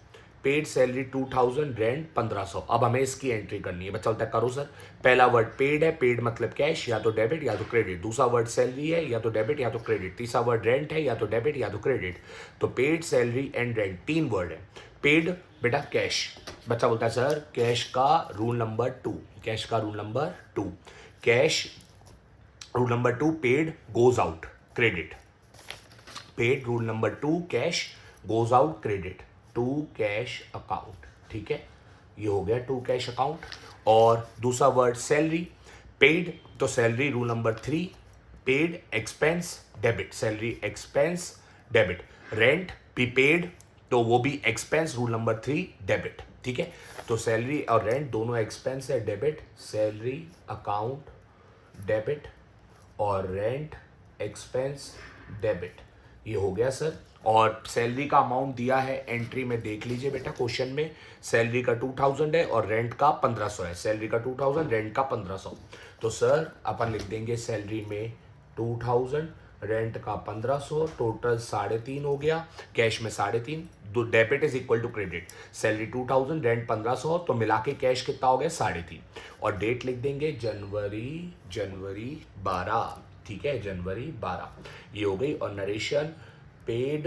Paid salary 2,000, rent 1500। अब हमें इसकी एंट्री करनी है। बच्चा बोलता है करो सर। पहला वर्ड पेड है, पेड मतलब कैश, या तो डेबिट या तो क्रेडिट। दूसरा वर्ड सैलरी है, या तो डेबिट या तो क्रेडिट। तीसरा वर्ड रेंट है, या तो डेबिट या तो क्रेडिट। तो paid, salary and rent 3 word है। पेड बेटा कैश। बच्चा बोलता है सर कैश का रूल नंबर 2, कैश का rule number 2, cash rule number 2, paid goes out, credit. Paid rule number 2, cash goes out, credit, to cash account. ठीक है, ये हो गया टू कैश अकाउंट। और दूसरा वर्ड सैलरी, पेड, तो salary rule number 3, paid expense debit, salary expense debit. Rent भी paid, तो वो भी एक्सपेंस रूल नंबर 3 डेबिट। ठीक है, तो सैलरी और रेंट दोनों एक्सपेंस है, डेबिट। सैलरी अकाउंट डेबिट और रेंट एक्सपेंस डेबिट, ये हो गया सर। और सैलरी का अमाउंट दिया है एंट्री में, देख लीजिए बेटा क्वेश्चन में। सैलरी का 2,000 है और रेंट का 1500 है। सैलरी का 2,000, रेंट का 1500। तो सर अपन लिख देंगे सैलरी में 2000, रेंट का 1500, टोटल 3.5 हो गया, कैश में 3.5, debit is equal to credit, salary 2000, rent 1500, तो मिला के कैश कितना हो गया 3.5, और डेट लिख देंगे जनवरी 12, ठीक है, जनवरी 12 ये हो गई। और narration paid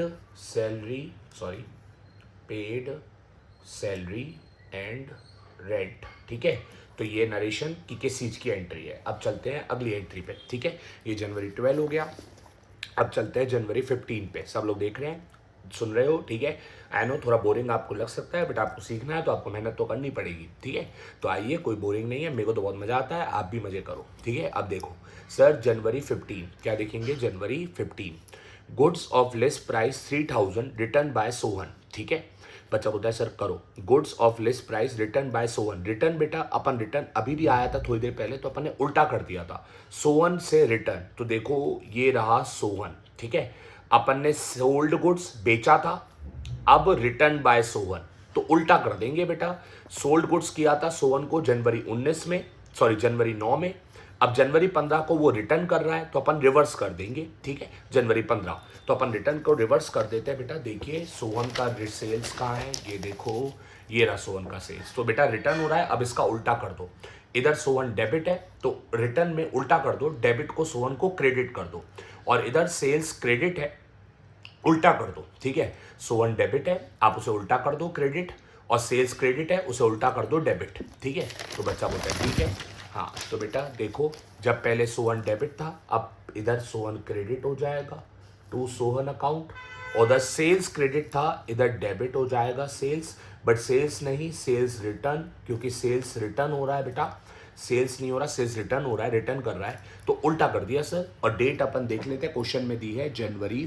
salary and rent, ठीक है, तो ये नरेशन की किस चीज की एंट्री है। अब चलते हैं अगली एंट्री पे, ठीक है, ये जनवरी 12 हो गया। अब चलते हैं जनवरी 15 पे, सब लोग देख रहे हैं, सुन रहे हो, ठीक है। आई नो थोड़ा बोरिंग आपको लग सकता है, बट आपको सीखना है तो आपको मेहनत तो करनी पड़ेगी, ठीक है। तो आइए, कोई बोरिंग नहीं है, मेरे को तो बहुत मजा आता है, आप भी मजे करो, ठीक है। अब देखो सर, जनवरी 15 क्या देखेंगे, January 15 goods of less price 3000 return by Sohan, ठीक है। बच्चा बोलता है सर करो, goods of less price return by Sohan. Return बेटा अपन रिटर्न अभी भी आया था थोड़ी देर पहले, तो अपन ने उल्टा कर दिया था, सोहन से रिटर्न, तो देखो ये रहा सोहन, ठीक है। अपन ने सोल्ड गुड्स बेचा था, अब रिटर्न बाय सोहन, तो उल्टा कर देंगे बेटा। सोल्ड गुड्स किया था सोहन को जनवरी 19 में, सॉरी जनवरी 9 में, अब जनवरी 15 को वो रिटर्न कर रहा है, तो अपन रिवर्स कर देंगे, ठीक है। जनवरी 15 तो अपन रिटर्न को रिवर्स कर देते हैं बेटा। देखिए सोहन का सेल्स कहाँ है, ये देखो, ये रहा सोहन का सेल्स, तो बेटा रिटर्न हो रहा है, अब इसका उल्टा कर दो। इधर सोहन डेबिट है, तो रिटर्न में उल्टा कर दो, डेबिट को सोहन को क्रेडिट कर दो, और इधर सेल्स क्रेडिट है, उल्टा कर दो, ठीक है। सोहन डेबिट है, आप उसे उल्टा कर दो क्रेडिट, और सेल्स क्रेडिट है, उसे उल्टा कर दो डेबिट, ठीक है। तो बच्चा बोलता है ठीक है। हाँ तो बेटा देखो, जब पहले सोहन डेबिट था, अब इधर सोहन क्रेडिट हो जाएगा टू सोहन अकाउंट, और उधर सेल्स क्रेडिट था, इधर डेबिट हो जाएगा सेल्स, बट सेल्स नहीं, सेल्स रिटर्न, क्योंकि सेल्स रिटर्न हो रहा है बेटा, सेल्स नहीं हो रहा, सेल्स रिटर्न हो रहा है, रिटर्न कर रहा है, तो उल्टा कर दिया सर। और डेट अपन देख लेते हैं, क्वेश्चन में दी है जनवरी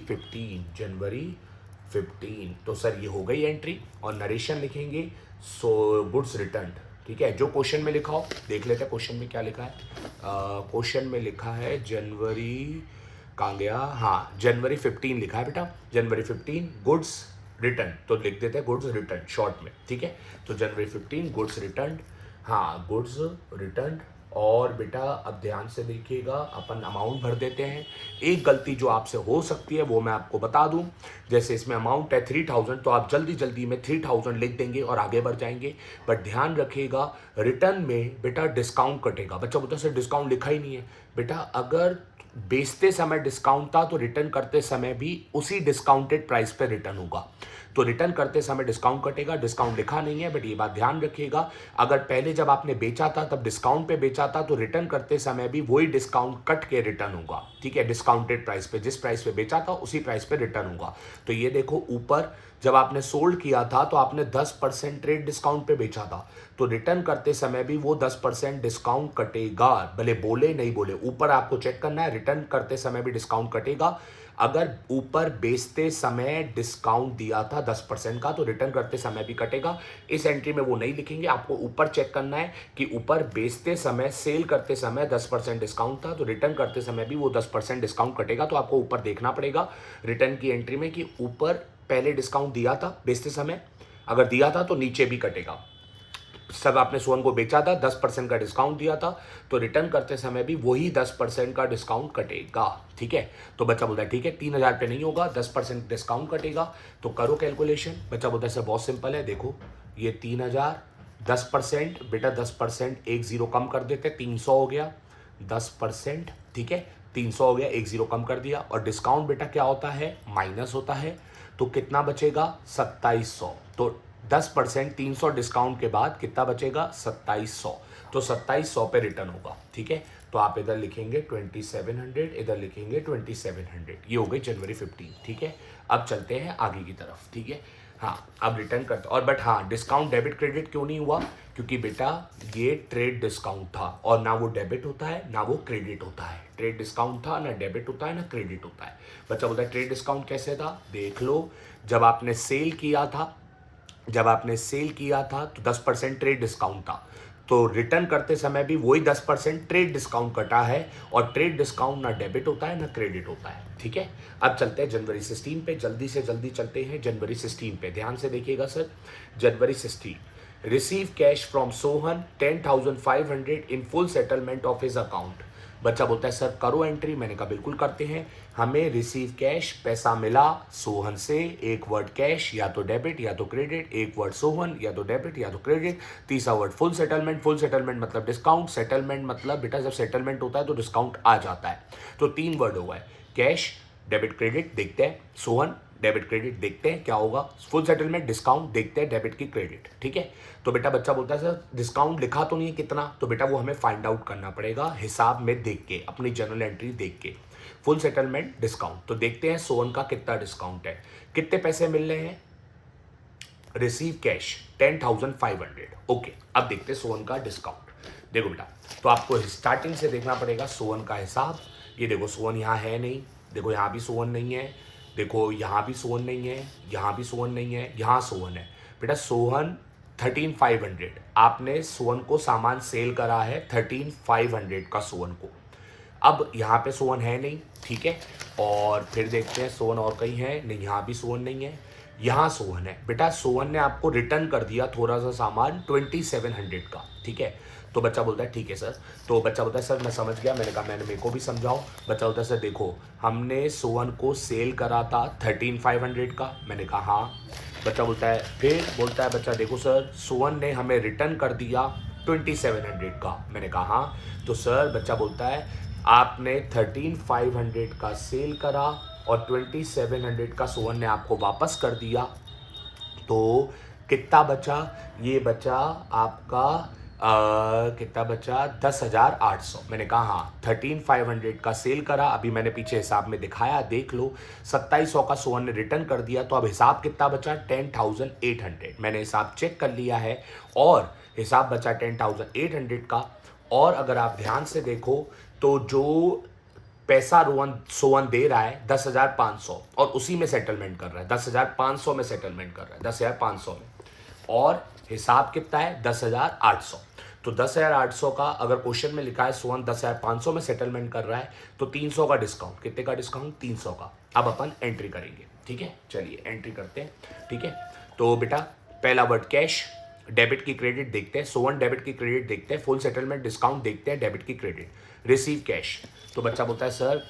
15, तो सर ये हो गई एंट्री, और नरेशन लिखेंगे सो गुड्स रिटर्न, ठीक है, जो क्वेश्चन में लिखा हो। देख लेते हैं क्वेश्चन में क्या लिखा है। क्वेश्चन में लिखा है जनवरी, कहाँ गया, हाँ जनवरी 15 लिखा है बेटा, जनवरी 15 गुड्स रिटर्न, तो लिख देते हैं गुड्स रिटर्न शॉर्ट में, ठीक है। तो जनवरी 15 गुड्स रिटर्न, हाँ गुड्स रिटर्न। और बेटा अब ध्यान से देखिएगा, अपन अमाउंट भर देते हैं। एक गलती जो आपसे हो सकती है वो मैं आपको बता दूं, जैसे इसमें अमाउंट है 3000, तो आप जल्दी जल्दी में 3000 लिख देंगे और आगे बढ़ जाएंगे, बट ध्यान रखिएगा रिटर्न में बेटा डिस्काउंट कटेगा। बच्चा बोलता है सर डिस्काउंट लिखा ही नहीं है, बेटा अगर बेचते समय डिस्काउंट था तो रिटर्न करते समय भी उसी डिस्काउंटेड प्राइस पे रिटर्न होगा, तो रिटर्न करते समय डिस्काउंट कटेगा। डिस्काउंट लिखा नहीं है, बट ये बात ध्यान रखिएगा, अगर पहले जब आपने बेचा था तब डिस्काउंट पे बेचा था, तो रिटर्न करते समय भी वही डिस्काउंट कट के रिटर्न होगा, ठीक है, डिस्काउंटेड प्राइस पे, जिस प्राइस पे बेचा था उसी प्राइस पे रिटर्न होगा। तो ये देखो ऊपर जब आपने सोल्ड किया था तो आपने 10% ट्रेड डिस्काउंट पे बेचा था, तो रिटर्न करते समय भी वो 10% डिस्काउंट कटेगा, भले बोले नहीं बोले, ऊपर आपको चेक करना है, रिटर्न करते समय भी डिस्काउंट कटेगा। अगर ऊपर बेचते समय डिस्काउंट दिया था 10% का, तो रिटर्न करते समय भी कटेगा। इस एंट्री में वो नहीं लिखेंगे, आपको ऊपर चेक करना है कि ऊपर बेचते समय, सेल करते समय 10% डिस्काउंट था, तो रिटर्न करते समय भी वो 10% डिस्काउंट कटेगा। तो आपको ऊपर देखना पड़ेगा रिटर्न की एंट्री में कि ऊपर पहले डिस्काउंट दिया था बेचते समय, अगर दिया था तो नीचे भी कटेगा। सब आपने सोहन को बेचा था, 10% का डिस्काउंट दिया था, तो रिटर्न करते समय भी वही 10% का डिस्काउंट कटेगा, ठीक है। तो बच्चा बोलता है ठीक है, 3000 पे नहीं होगा, 10% डिस्काउंट कटेगा, तो करो कैलकुलेशन। बच्चा बोलता है सर बहुत सिंपल है, देखो ये 3000, 10%, बेटा 10% एक जीरो कम कर देते, 300 हो गया, 10%, ठीक है, 300 हो गया, एक जीरो कम कर दिया, और डिस्काउंट बेटा क्या होता है, माइनस होता है, तो कितना बचेगा 2700, तो 10% 300 डिस्काउंट के बाद कितना बचेगा 2700, तो 2700 पे रिटर्न होगा, ठीक है। तो आप इधर लिखेंगे 2700, इधर लिखेंगे 2700, ये हो गई जनवरी 15, ठीक है। अब चलते हैं आगे की तरफ, ठीक है। हाँ अब रिटर्न करते, और बट हाँ डिस्काउंट डेबिट क्रेडिट क्यों नहीं हुआ, क्योंकि बेटा ये ट्रेड डिस्काउंट था, और ना वो डेबिट होता है ना वो क्रेडिट होता है। ट्रेड डिस्काउंट था, ना डेबिट होता है ना क्रेडिट होता है। बच्चा बोलता है ट्रेड डिस्काउंट कैसे था, देख लो, जब आपने सेल किया था तो 10% ट्रेड डिस्काउंट था, तो रिटर्न करते समय भी वही 10% ट्रेड डिस्काउंट कटा है, और ट्रेड डिस्काउंट ना डेबिट होता है ना क्रेडिट होता है, ठीक है। अब चलते हैं जनवरी 16 पे, जल्दी से जल्दी चलते हैं जनवरी 16 पे, ध्यान से देखिएगा sir. January 16 receive cash from Sohan 10,500 in full settlement of his account. बच्चा बोलता है सर करो एंट्री, मैंने कहा बिल्कुल करते हैं। हमें रिसीव कैश, पैसा मिला सोहन से, एक वर्ड कैश या तो डेबिट या तो क्रेडिट, एक वर्ड सोहन या तो डेबिट या तो क्रेडिट, तीसरा word full settlement. Full settlement मतलब डिस्काउंट, सेटलमेंट मतलब बेटा जब सेटलमेंट होता है तो डिस्काउंट आ जाता है। तो 3 वर्ड हुआ है, कैश डेबिट क्रेडिट, देखते हैं सोहन डेबिट क्रेडिट, देखते हैं क्या होगा, फुल सेटलमेंट डिस्काउंट, देखते हैं डेबिट की क्रेडिट। ठीक है, तो बेटा बच्चा बोलता है सर डिस्काउंट लिखा तो नहीं है कितना, तो बेटा वो हमें फाइंड आउट करना पड़ेगा हिसाब में देख के, अपनी जर्नल एंट्री देख के। फुल सेटलमेंट डिस्काउंट, तो देखते हैं सोहन का कितना डिस्काउंट है, कितने पैसे मिल रहे हैं, रिसीव कैश 10,500। ओके, अब देखते हैं सोहन का डिस्काउंट। देखो बेटा, तो आपको स्टार्टिंग से देखना पड़ेगा सोहन का हिसाब। ये देखो सोहन यहाँ है नहीं, देखो यहाँ भी सोहन नहीं है, देखो यहाँ भी सोहन नहीं है, यहाँ भी सोहन नहीं है, यहाँ सोहन है। बेटा सोहन 13,500, आपने सोहन को सामान सेल करा है 13,500 का सोहन को। अब यहाँ पे सोहन है नहीं, ठीक है, और फिर देखते हैं सोहन और कहीं है नहीं, यहाँ भी सोहन नहीं है, यहाँ सोहन है। बेटा सोहन ने आपको रिटर्न कर दिया थोड़ा सा सामान 2,700 का, ठीक है। तो बच्चा बोलता है ठीक है सर, तो बच्चा बोलता है सर मैं समझ गया। मैंने कहा मैंने मेरे को भी समझाओ। बच्चा बोलता है सर देखो हमने सोहन को सेल करा था 13,500 का, मैंने कहा हाँ। बच्चा बोलता है फिर बोलता है बच्चा देखो सर सोहन ने हमें रिटर्न कर दिया 2,700 का, मैंने कहा हाँ। तो सर बच्चा बोलता है आपने 13,500 का सेल करा और 2,700 का सोहन ने आपको वापस कर दिया, तो कितना बचा, ये बचा आपका कितना बचा 10,800। मैंने कहा हाँ 13,500 का सेल करा, अभी मैंने पीछे हिसाब में दिखाया देख लो, 2,700 का सोहन ने रिटर्न कर दिया, तो अब हिसाब कितना बचा 10,800। मैंने हिसाब चेक कर लिया है और हिसाब बचा 10,800 का। और अगर आप ध्यान से देखो तो जो पैसा सोहन दे रहा है 10,500 और उसी में सेटलमेंट कर रहा है, 10,500 में सेटलमेंट कर रहा है, 10,500 में, और हिसाब कितना है 10,800। तो 10,800 का अगर क्वेश्चन में लिखा है सोहन 10,500 में सेटलमेंट कर रहा है, तो 300 का डिस्काउंट, कितने का डिस्काउंट 300 का। अब अपन एंट्री करेंगे, ठीक है, चलिए एंट्री करते हैं। ठीक है, तो बेटा पहला वर्ड कैश, डेबिट की क्रेडिट देखते हैं, सोहन डेबिट की क्रेडिट देखते हैं, फुल सेटलमेंट डिस्काउंट देखते हैं, डेबिट की क्रेडिट, रिसीव कैश। तो बच्चा बोलता है sir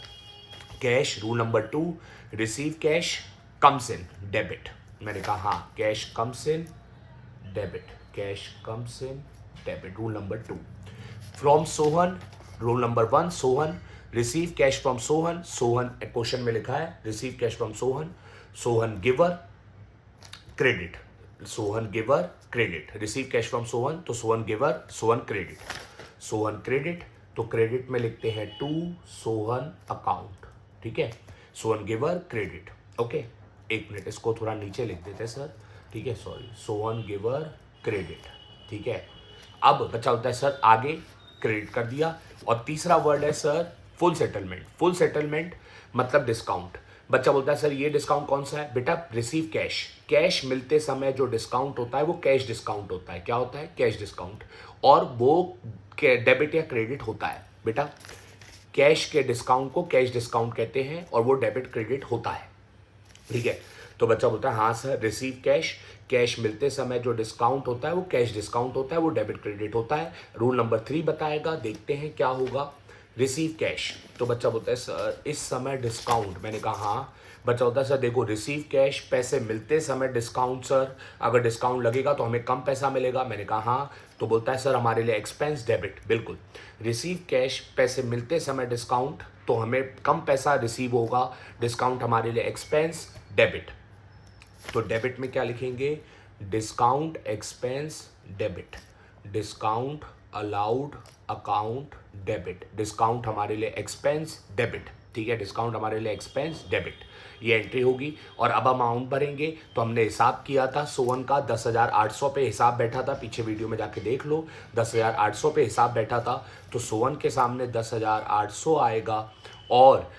cash, rule number 2, receive cash comes in debit. मैंने कहा हाँ cash comes in debit, cash comes in debit, rule number 2। From Sohan, rule number 1, Sohan receive cash from Sohan, Sohan question में लिखा है receive cash from Sohan, Sohan giver credit, Sohan giver credit, receive cash from Sohan, तो Sohan giver, Sohan credit, Sohan credit, तो credit में लिखते हैं to Sohan account, ठीक है, सोहन गिवर क्रेडिट। ओके, एक मिनट इसको थोड़ा नीचे लिख देते हैं सर, ठीक है, सॉरी, सोहन गिवर क्रेडिट, ठीक है। अब बचा होता है सर आगे क्रेडिट कर दिया, और तीसरा वर्ड है sir full settlement. Full settlement मतलब डिस्काउंट। बच्चा बोलता है सर ये डिस्काउंट कौन सा है, बेटा रिसीव कैश, कैश मिलते समय जो डिस्काउंट होता है वो कैश डिस्काउंट होता है। क्या होता है, कैश डिस्काउंट, और वो डेबिट या क्रेडिट होता है। बेटा कैश के डिस्काउंट को कैश डिस्काउंट कहते हैं और वो डेबिट क्रेडिट होता है, ठीक है। तो बच्चा बोलता है हाँ सर रिसीव कैश, कैश मिलते समय जो डिस्काउंट होता है वो कैश डिस्काउंट होता है, वो डेबिट क्रेडिट होता है। रूल नंबर 3 बताएगा, देखते हैं क्या होगा, रिसीव कैश। तो बच्चा बोलता है सर इस समय डिस्काउंट, मैंने कहा हाँ। बच्चा होता है सर देखो रिसीव कैश पैसे मिलते समय डिस्काउंट, सर अगर डिस्काउंट लगेगा तो हमें कम पैसा मिलेगा, मैंने कहा हाँ। तो बोलता है सर हमारे लिए एक्सपेंस डेबिट, बिल्कुल, रिसीव कैश पैसे मिलते समय डिस्काउंट तो हमें कम पैसा रिसीव होगा, डिस्काउंट हमारे लिए एक्सपेंस डेबिट। तो डेबिट में क्या लिखेंगे, discount expense debit, discount allowed account debit, discount हमारे लिए एक्सपेंस डेबिट, ठीक है, डिस्काउंट हमारे लिए एक्सपेंस डेबिट, ये एंट्री होगी। और अब अमाउंट भरेंगे, तो हमने हिसाब किया था सोहन का 10,800 पे हिसाब बैठा था, पीछे वीडियो में जाके देख लो, 10,800 पे हिसाब बैठा था, तो सोहन के सामने 10,800 आएगा, और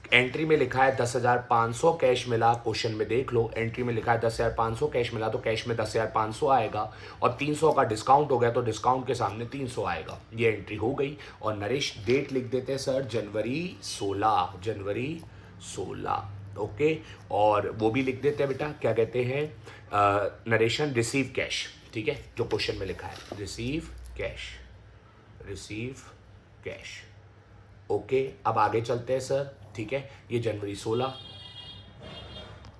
एंट्री में लिखा है 10,500 कैश मिला, क्वेश्चन में देख लो एंट्री में लिखा है 10,500 कैश मिला, तो कैश में 10,500 आएगा, और 300 का डिस्काउंट हो गया तो डिस्काउंट के सामने 300 आएगा, ये एंट्री हो गई। और नरेश डेट लिख देते हैं सर जनवरी 16, जनवरी 16, ओके। और वो भी लिख देते हैं बेटा, क्या कहते हैं, नरेशन रिसीव कैश, ठीक है, जो क्वेश्चन में लिखा है receive cash, receive cash, okay, अब आगे चलते हैं सर। ठीक है, ये जनवरी 16,